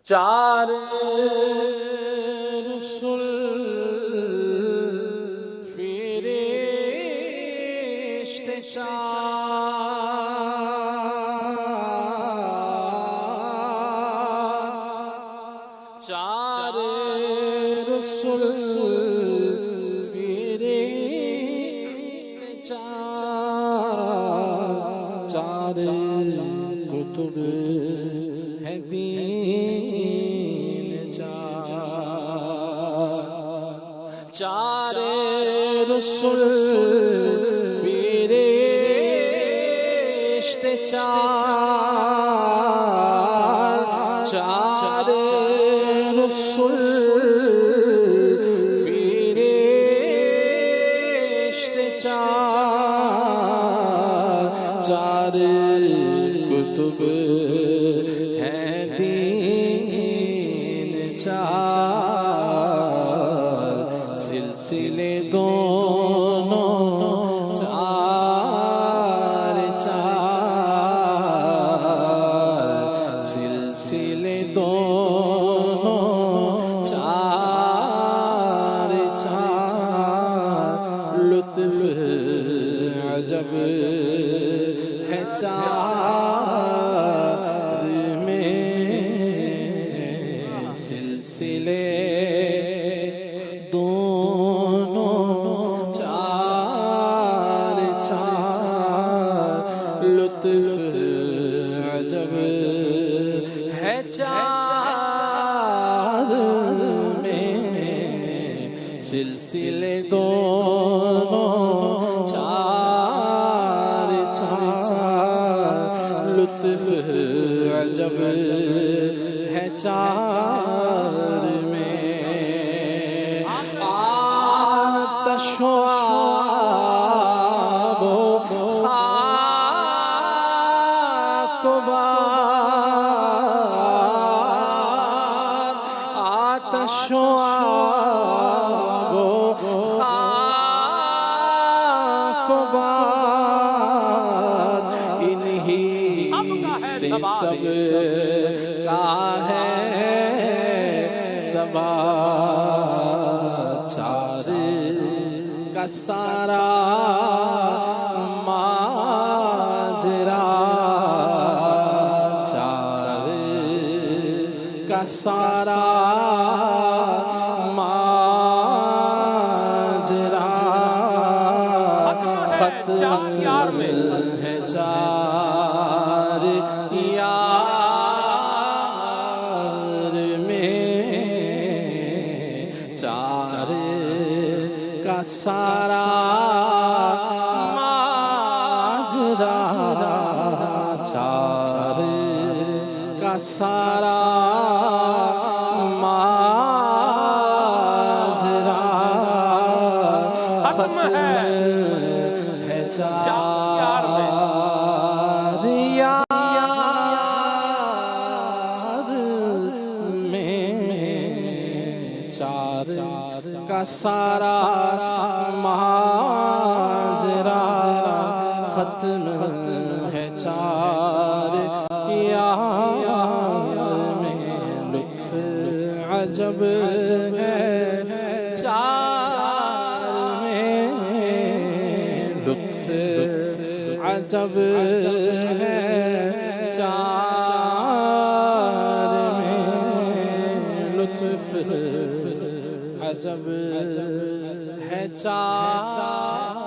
چار رسول فرشتے چار رسول فرشتے چار کتب ہے دین چار رسول فرشتے چار رسول فرشتے چار کتب ہے دین چار سلسلے دونوں چار سلسلے دونوں چار لطف عجب ہے چار میں سلسلے دونوں چار لطف عجب ہے چار میں سلسلے دونوں چار لطف عجب ہے چار میں آتش و آب و خاک و باد آتش و آب و خاک و باد انہی سے سب کا ہے سبات چار کا سارا ماجرا چار کا سارا ماجرا ختم ہے چار یار میں چار کا سارا ماجرا چار کا سارا ماجرا ختم ہے چار یار میں چار کا سارا ماجرا ختم ہے چار یار میں لطف عجب ہے چار میں لطف عجب ہے چار میں لطف عجب ہے چار